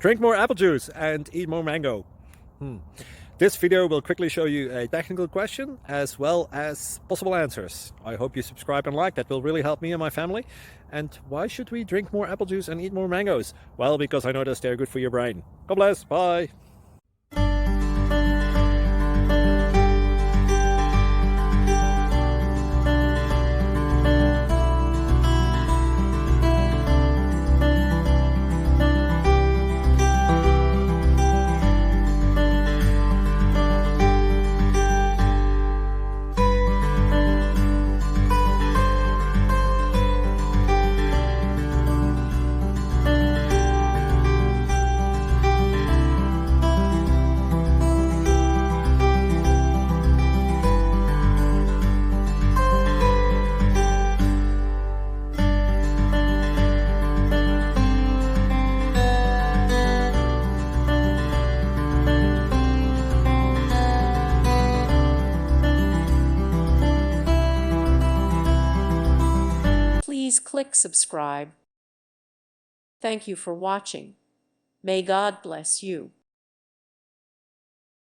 Drink more apple juice and eat more mango. This video will quickly show you a technical question as well as possible answers. I hope you subscribe and like, that will really help me and my family. And why should we drink more apple juice and eat more mangoes? Well, because I noticed they're good for your brain. God bless, bye. Please click subscribe. Thank you for watching. May God bless you.